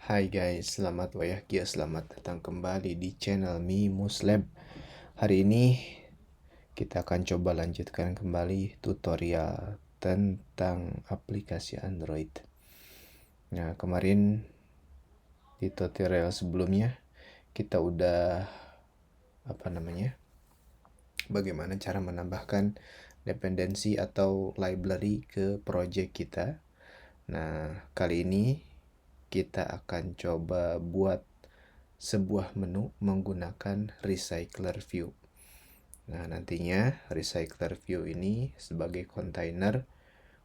Hai guys, selamat wayahkia, selamat datang kembali di channel Mimus Lab. Hari ini kita akan coba lanjutkan kembali tutorial tentang aplikasi Android. Nah, kemarin di tutorial sebelumnya kita udah bagaimana cara menambahkan dependensi atau library ke project kita. Nah, kali ini kita akan coba buat sebuah menu menggunakan recycler view. Nah, nantinya recycler view ini sebagai kontainer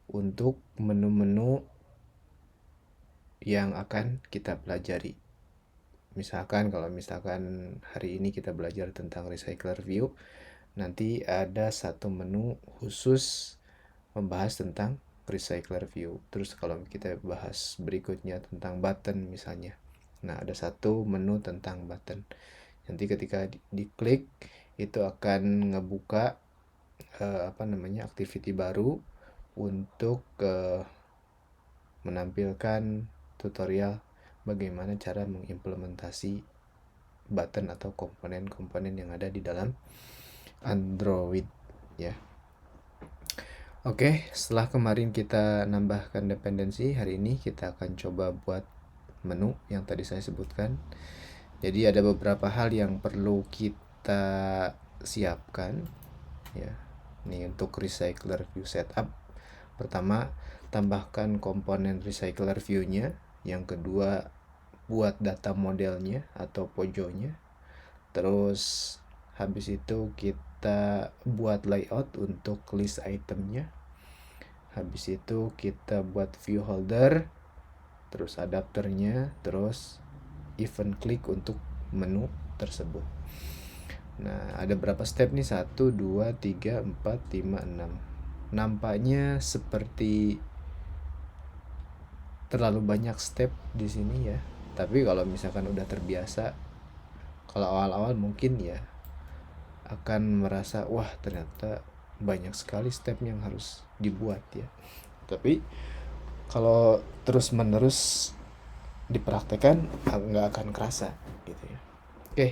untuk menu-menu yang akan kita pelajari. Kalau misalkan hari ini kita belajar tentang recycler view, nanti ada satu menu khusus membahas tentang recycler view. Terus kalau kita bahas berikutnya tentang button misalnya. Nah, ada satu menu tentang button. Nanti ketika diklik itu akan ngebuka activity baru untuk menampilkan tutorial bagaimana cara mengimplementasi button atau komponen-komponen yang ada di dalam Android ya. Oke, setelah kemarin kita nambahkan dependensi, hari ini kita akan coba buat menu yang tadi saya sebutkan. Jadi ada beberapa hal yang perlu kita siapkan ya. Ini untuk recycler view setup. Pertama, tambahkan komponen recycler view-nya. Yang kedua, buat data modelnya atau pojonya. Terus habis itu kita buat layout untuk list itemnya. Habis itu kita buat view holder, terus adapternya, terus event click untuk menu tersebut. Nah, ada berapa step nih? 1, 2, 3, 4, 5, 6. Nampaknya seperti terlalu banyak step di sini ya. Tapi kalau misalkan udah terbiasa, kalau awal-awal mungkin ya akan merasa wah ternyata banyak sekali step yang harus dibuat ya. Tapi kalau terus-menerus dipraktekkan nggak akan kerasa gitu ya. Oke,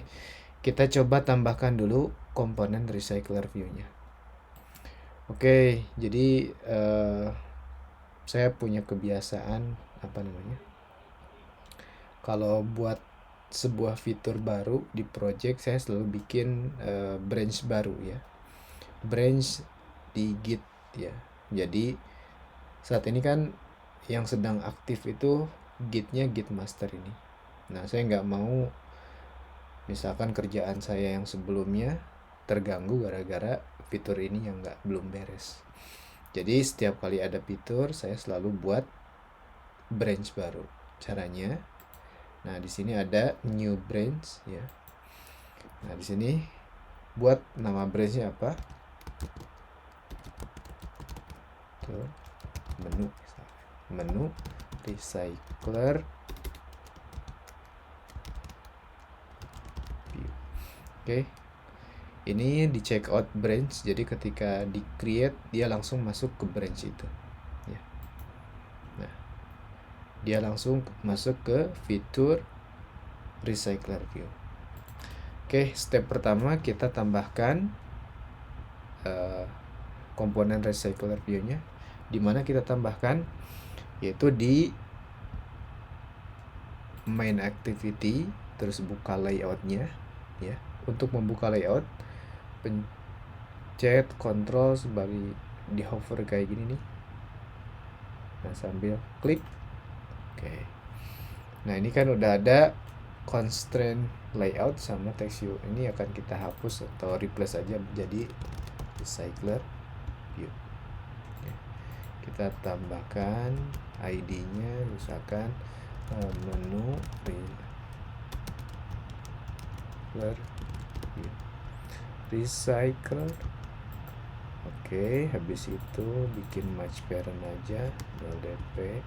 kita coba tambahkan dulu komponen recycler view-nya. Oke, jadi saya punya kebiasaan kalau buat sebuah fitur baru di project, saya selalu bikin branch baru ya, branch di Git ya. Jadi saat ini kan yang sedang aktif itu Gitnya Git master ini. Nah, saya nggak mau misalkan kerjaan saya yang sebelumnya terganggu gara-gara fitur ini yang belum beres. Jadi setiap kali ada fitur, saya selalu buat branch baru. Caranya, nah di sini ada new branch ya. Nah, di sini buat nama branchnya apa? Tuh, menu recycler view. Oke. Ini di checkout branch, jadi ketika di create dia langsung masuk ke branch itu ya. Nah, dia langsung masuk ke fitur recycler view. Oke, step pertama kita tambahkan komponen recycler view-nya. Dimana kita tambahkan yaitu di main activity, terus buka layoutnya ya. Untuk membuka layout, pencet Ctrl sebagai di hover kayak gini nih. Nah, sambil klik. Oke. Nah, ini kan udah ada constraint layout sama text view. Ini akan kita hapus atau replace aja menjadi recycler view. Kita tambahkan ID-nya misalkan menu recycler. Oke, habis itu bikin match parent aja 0dp.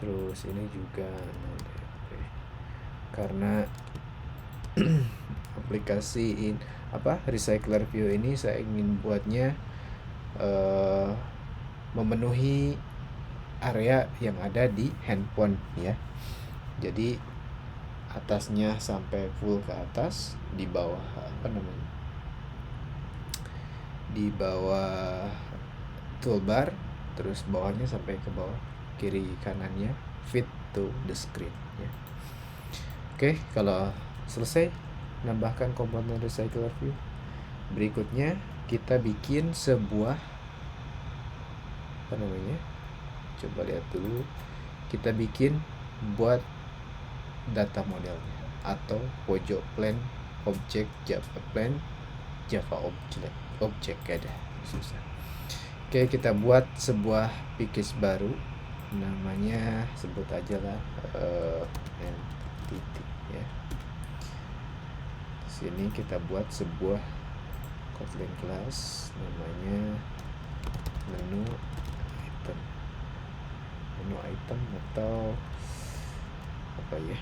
Terus ini juga 0dp. Karena aplikasi recycler view ini saya ingin buatnya memenuhi area yang ada di handphone ya. Jadi atasnya sampai full ke atas, di bawah di bawah toolbar, terus bawahnya sampai ke bawah, kiri kanannya fit to the screen ya. Oke, kalau selesai nambahkan komponen recycler view, berikutnya kita bikin sebuah coba lihat dulu, kita bikin buat data modelnya atau pojok plan object Java plan Java object ada susah. Oke, kita buat sebuah package baru, namanya sebut aja lah entity ya. Sini kita buat sebuah Kotlin class namanya menu item atau apa ya,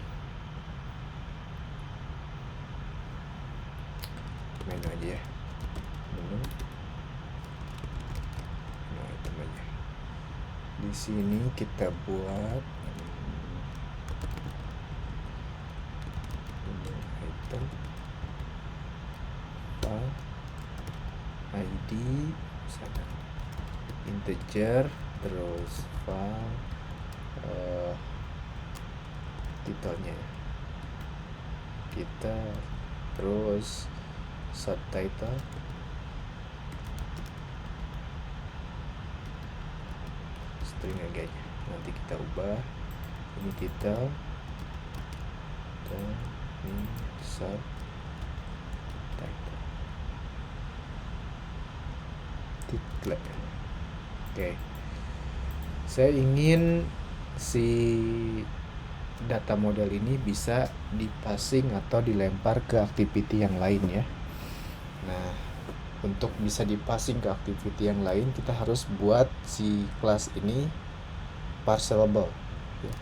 menu aja ya, menu item aja. Di sini kita buat menu item file ID sana integer, terus file titelnya kita, terus subtitle string agaknya nanti kita ubah, ini title dan ini subtitle title. Oke, saya ingin si data model ini bisa dipassing atau dilempar ke activity yang lain ya. Nah, untuk bisa dipassing ke activity yang lain, kita harus buat si kelas ini parcelable ya.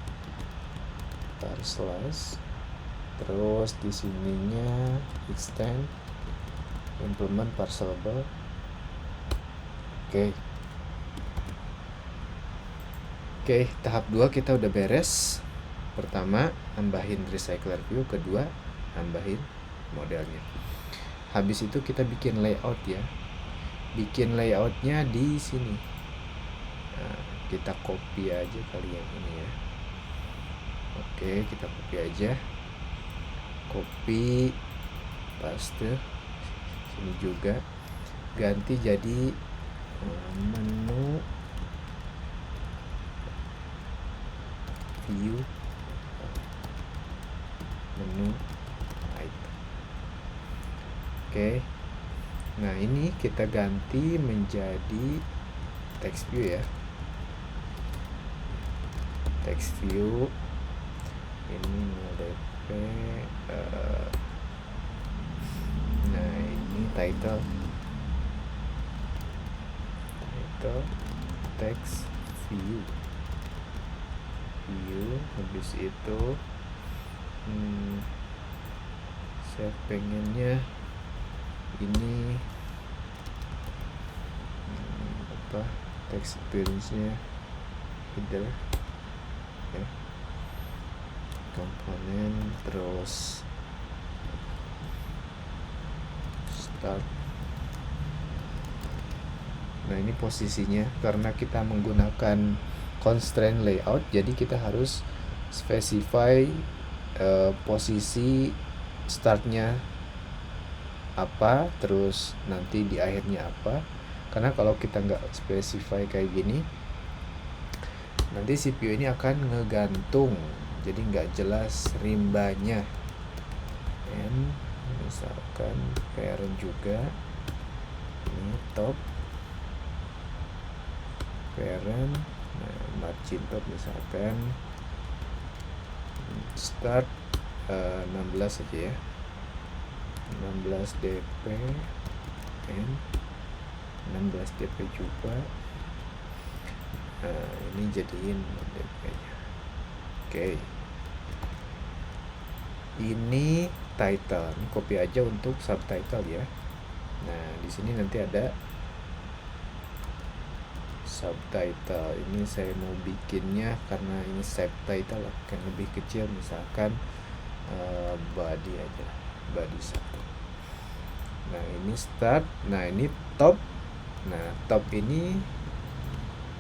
Parcelize, terus di sininya extend implement parcelable. Oke, tahap 2 kita udah beres. Pertama, nambahin recycler view, kedua, nambahin modelnya. Habis itu kita bikin layout ya. Bikin layoutnya di sini. Nah, kita copy aja kali yang ini ya. Oke, kita copy aja. Copy, paste. Sini juga. Ganti jadi menu view menu item. Oke. Nah, ini kita ganti menjadi text view ya. Text view ini LDP. Nah, ini title text view. Habis itu saya pengennya ini text experience-nya header ya, komponen, terus start. Nah, ini posisinya karena kita menggunakan constraint layout, jadi kita harus specify posisi startnya apa, terus nanti di akhirnya apa. Karena kalau kita nggak specify kayak gini, nanti CPU ini akan ngegantung, jadi nggak jelas rimbanya. And misalkan parent juga ini top parent, nah, margin top misalkan start 16 aja ya, 16 dp and 16 dp juga. Ini jadiin dp nya. Oke, ini title, ini copy aja untuk subtitle ya. Nah, di sini nanti ada subtitle. Ini saya mau bikinnya karena ini subtitle akan lebih kecil, misalkan body aja, body 1. Nah ini start, nah ini top. Nah top ini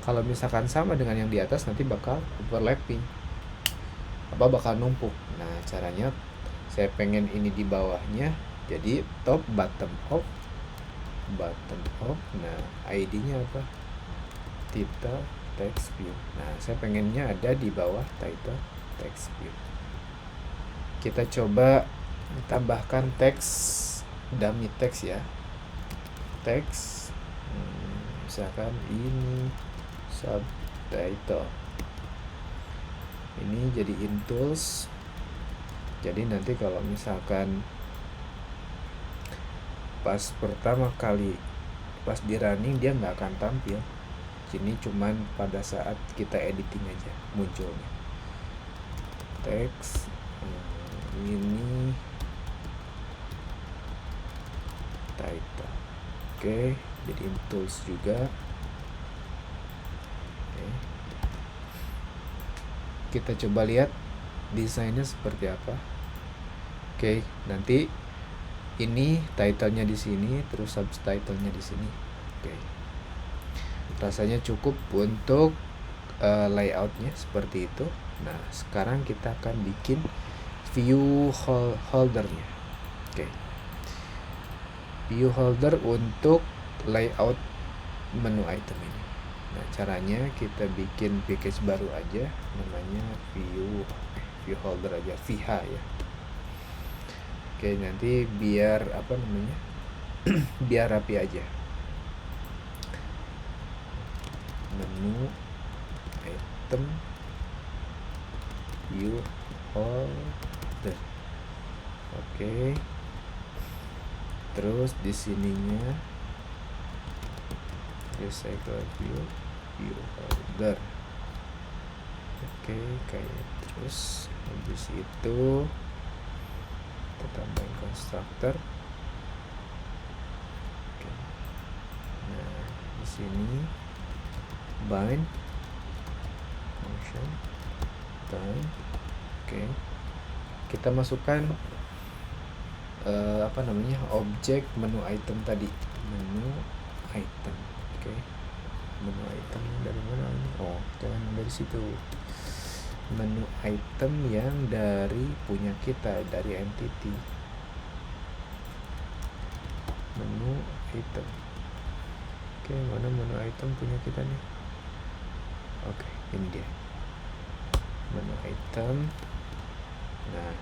kalau misalkan sama dengan yang di atas nanti bakal overlapping, bakal numpuk. Nah caranya saya pengen ini di bawahnya, jadi top bottom off. Nah ID-nya apa? Title text view. Nah saya pengennya ada di bawah title text view. Kita coba tambahkan teks, dummy text ya, teks misalkan ini subtitle, ini jadiin tools. Jadi nanti kalau misalkan pas pertama kali pas di running dia nggak akan tampil. Ini cuman pada saat kita editing aja munculnya teks. Ini title. Oke, jadi tools juga. Oke. Kita coba lihat desainnya seperti apa. Oke, nanti ini title-nya di sini, terus subtitle-nya di sini. Oke. Rasanya cukup untuk layout-nya seperti itu. Nah, sekarang kita akan bikin view holder-nya. Oke. View holder untuk layout menu item ini. Nah, caranya kita bikin package baru aja, namanya view holder aja, VH ya. Oke, nanti biar apa namanya? biar rapi aja. Menu item view holder. Oke. Terus di sininya recycle view holder. Oke, kayak terus habis itu kita tambahin constructor. Oke. Nah, di sini bind function bind. Oke. Kita masukkan apa namanya? Objek menu item tadi. Menu item. Oke. Menu item dari mana ini? Oh, jangan dari situ. Menu item yang dari punya kita, dari entity. Menu item. Oke, mana menu item punya kita nih? Oke, ini dia. Menu item. Nah,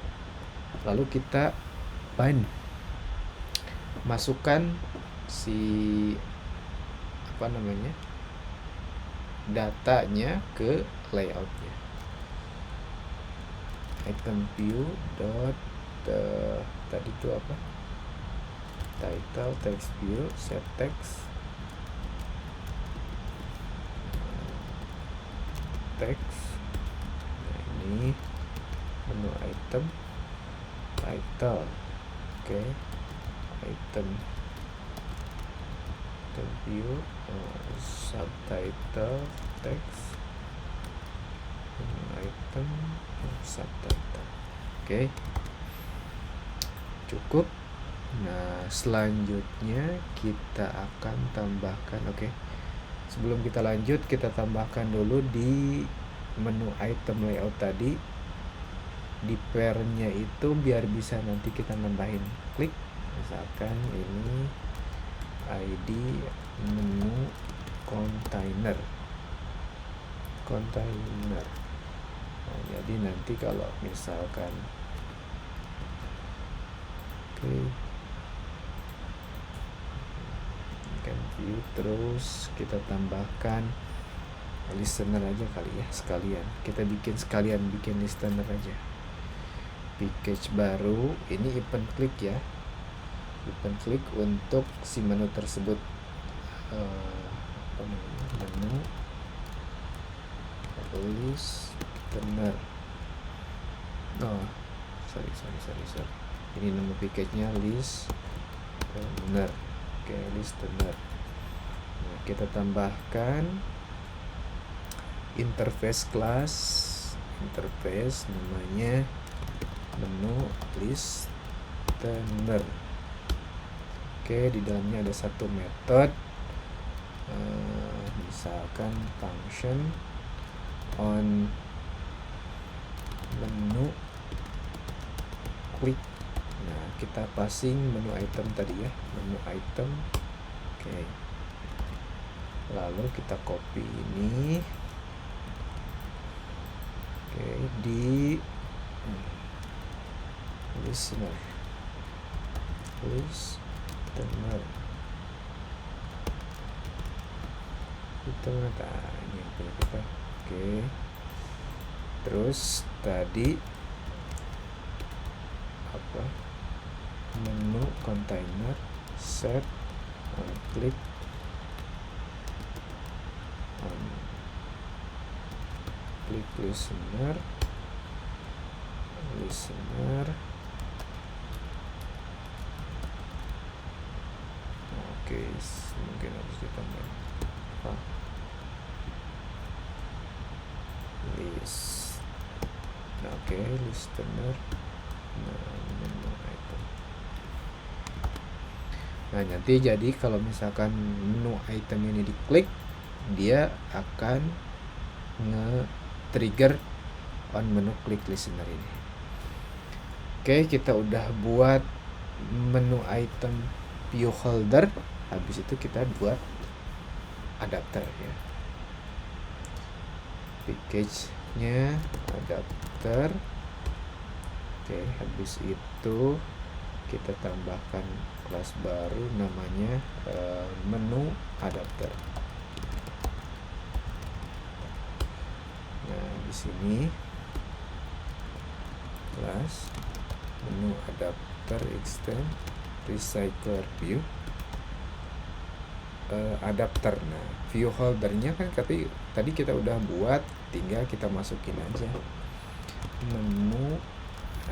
lalu kita bind. Masukkan si apa namanya? Datanya ke layoutnya. Item view dot tadi itu apa? Title text view set text text. Nah, ini menu item title. Oke. Item view subtitle text menu item subtitle. Oke. Cukup. Nah, selanjutnya kita akan tambahkan, oke. Sebelum kita lanjut, kita tambahkan dulu di menu item layout tadi, di pair-nya itu biar bisa nanti kita nambahin klik. Misalkan ini ID menu container. Nah, jadi nanti kalau misalkan kan view, terus kita tambahkan listener aja kali ya, sekalian kita bikin listener aja. Package baru, ini event click ya, event click untuk si menu tersebut. Menu listener. Sorry. Ini nama package-nya listener. Oke, listener. Nah, kita tambahkan interface class, interface namanya menu listener. Oke, di dalamnya ada satu metode, misalkan function on menu klik. Nah, kita passing menu item tadi ya, menu item. Oke, lalu kita copy ini. Oke, di listener. Nah, ini yang punya kita. Oke, terus tadi apa, menu container set on click on click listener. Oke, mungkin harus ditambah list. Nah, oke, listener. Menu item. Nah, nanti jadi kalau misalkan menu item ini diklik, dia akan nge-trigger on menu klik listener ini. Oke, kita udah buat menu item view holder. Habis itu kita buat adapter ya. Package-nya adapter. Oke, habis itu kita tambahkan kelas baru namanya menu adapter. Nah, di sini kelas menu adapter extend recycler view adapter. Nah, view holdernya kan tadi kita udah buat, tinggal kita masukin aja menu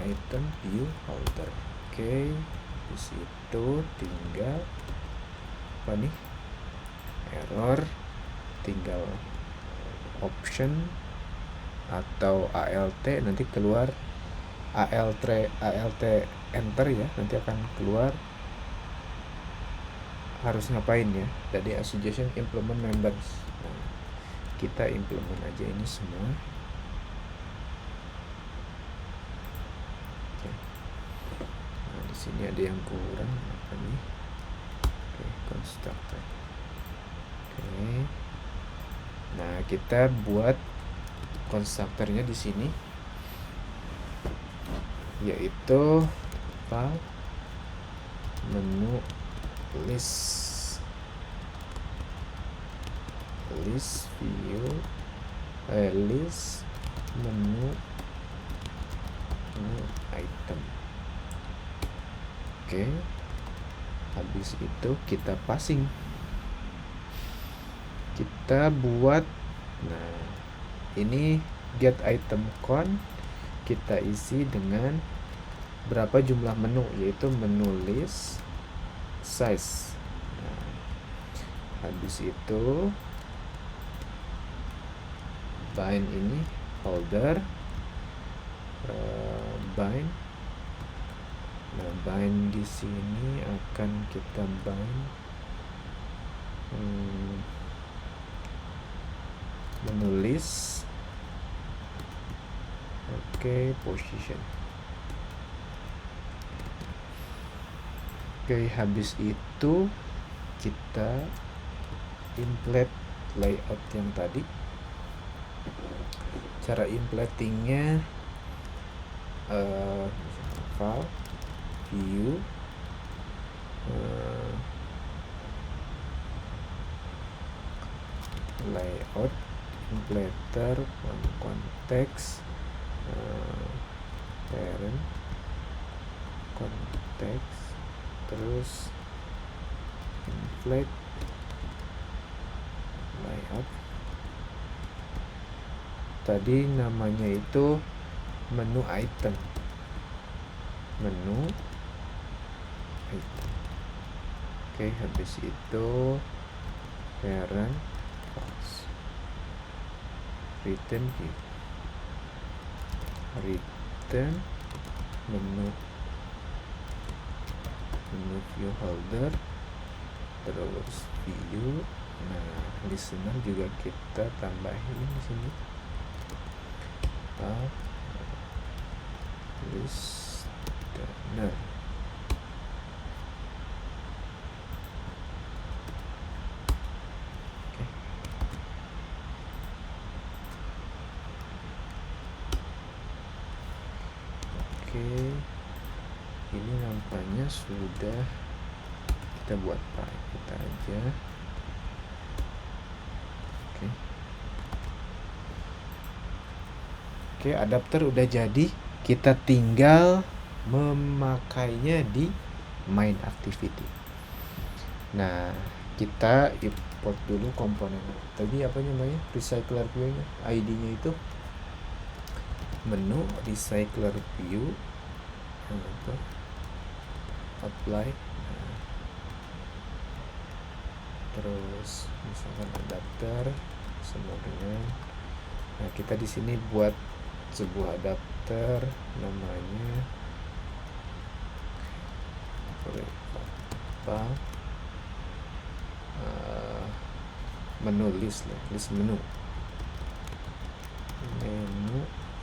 item view holder. Oke, di situ tinggal apa nih, error, tinggal option atau alt, nanti keluar alt enter ya, nanti akan keluar harus ngapain ya. Jadi suggestion implement members. Nah, kita implement aja ini semua. Oke. Nah, di sini ada yang kurang apa nih? Oke, constructor. Oke. Nah, kita buat konstruktornya di sini, yaitu file menu list view list menu item. Oke, habis itu kita passing, kita buat. Nah, ini get item count kita isi dengan berapa jumlah menu, yaitu menu list size. Nah, habis itu bind ini holder, bind. Nah, bind di sini akan kita bind menu list. Oke, position. Oke, habis itu kita implement layout yang tadi. Cara implementingnya file view layout implementer context parent context, terus inflate layout. Tadi namanya itu menu item. Oke, habis itu parent false. return view, return menu view holder, terus view. Nah, listener juga kita tambahin di sini. Listener. Oke, ini nampaknya sudah kita buat private aja. Oke, adapter udah jadi, kita tinggal memakainya di main activity. Nah, kita import dulu komponen tadi, apa namanya, recycler view-nya, ID-nya itu menu recycler view, apply, terus misalkan adapter semua dengan, nah kita di sini buat sebuah adapter namanya apa, menu list menu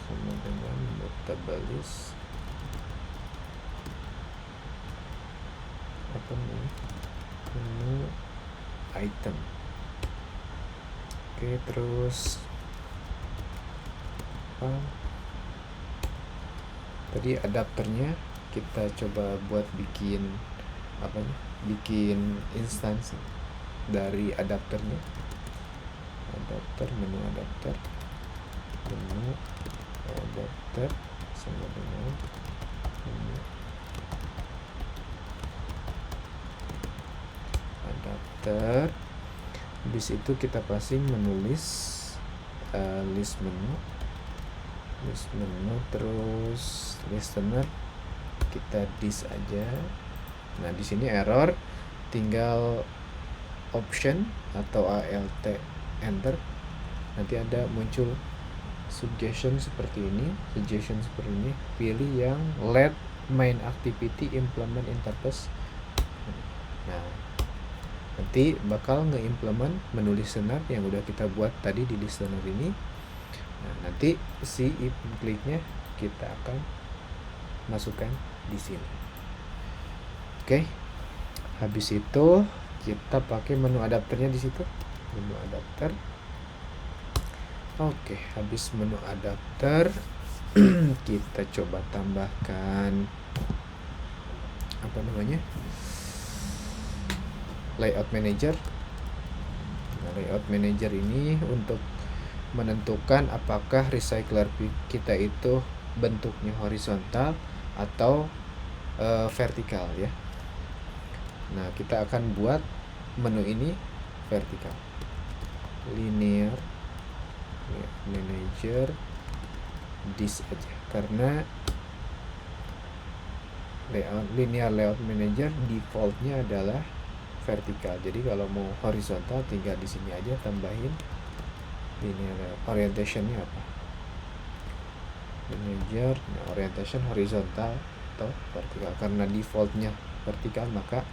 sama dengan mutable list apa nih, menu item. Oke, terus tadi adapternya kita coba buat bikin instansi dari adapternya, menu adapter sama dengan menu adapter. Habis itu kita passing menulis list menu, terus listener kita dis aja. Nah, di sini error, tinggal option atau alt enter, nanti ada muncul suggestion seperti ini, pilih yang let main activity implement interface. Nah, nanti bakal nge-implement menu listener yang udah kita buat tadi di listener ini. Nah, nanti si if kliknya kita akan masukkan di sini. Oke. Habis itu kita pakai menu adapternya di situ. Menu adapter. Oke, habis menu adapter kita coba tambahkan layout manager. Nah, layout manager ini untuk menentukan apakah recycler kita itu bentuknya horizontal atau vertikal ya. Nah, kita akan buat menu ini vertikal. Linear manager this aja, karena linear layout manager defaultnya adalah vertikal. Jadi kalau mau horizontal tinggal di sini aja tambahin linear orientationnya apa, manager. Nah, orientation horizontal atau vertikal, karena defaultnya vertikal maka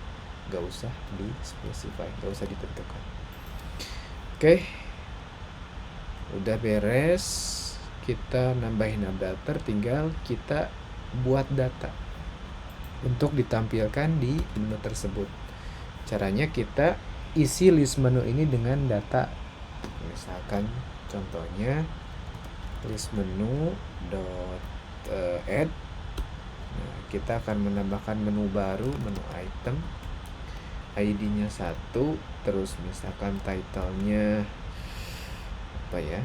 gak usah di specify, gak usah ditentukan. Oke, udah beres, kita nambahin adapter, tinggal kita buat data untuk ditampilkan di menu tersebut. Caranya kita isi list menu ini dengan data. Misalkan contohnya list menu add. Nah, kita akan menambahkan menu baru, menu item, ID-nya 1, terus misalkan title-nya apa ya,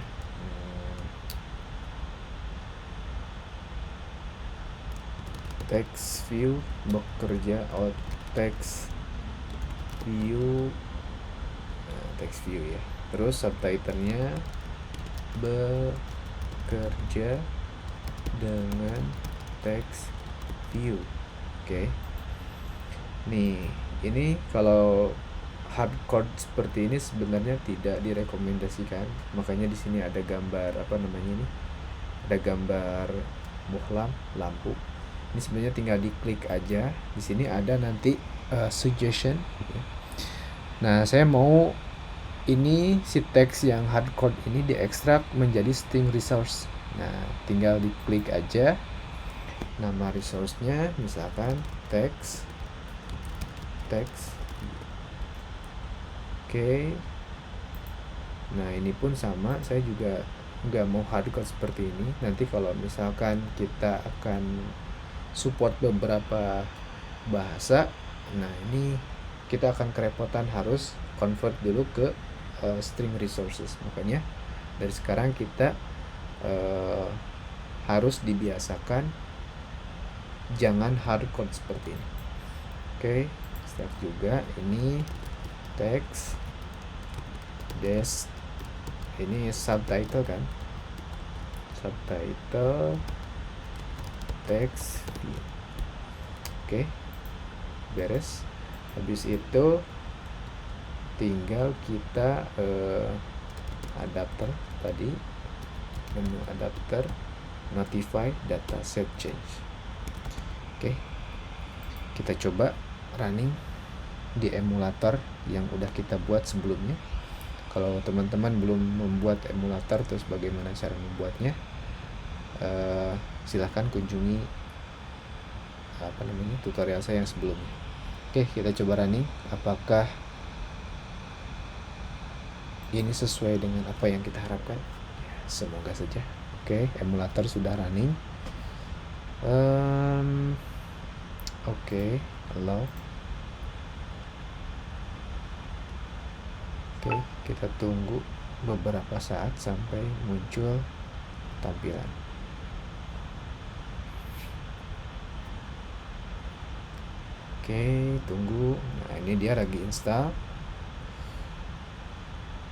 text view bekerja, text view ya. Terus subtitle-nya bekerja dengan text view. Oke. Nih, ini kalau hardcode seperti ini sebenarnya tidak direkomendasikan. Makanya di sini ada gambar apa namanya ini? Ada gambar muhlam lampu. Ini sebenarnya tinggal diklik aja. Di sini ada nanti suggestion. Ya. Nah, saya mau ini si teks yang hardcode ini diekstrak menjadi string resource. Nah, tinggal diklik aja. Nama resource-nya misalkan teks. Oke. Nah, ini pun sama, saya juga nggak mau hardcode seperti ini. Nanti kalau misalkan kita akan support beberapa bahasa, nah ini kita akan kerepotan harus convert dulu ke string resources. Makanya dari sekarang kita harus dibiasakan jangan hardcode seperti ini. Oke, start juga ini teks des, ini subtitle kan, subtitle teks. Oke, beres. Habis itu tinggal kita adapter tadi, menu adapter, notify data set change. Oke, kita coba running di emulator yang udah kita buat sebelumnya. Kalau teman-teman belum membuat emulator, terus bagaimana cara membuatnya, silahkan kunjungi tutorial saya yang sebelumnya. Oke, kita coba running. Apakah ini sesuai dengan apa yang kita harapkan? Semoga saja. Oke, emulator sudah running. Oke, allow. Oke, kita tunggu beberapa saat sampai muncul tampilan. Oke, tunggu. Nah, ini dia lagi install.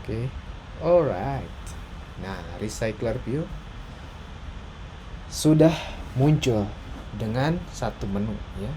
Oke, alright. Nah, recycler view sudah muncul dengan satu menu ya.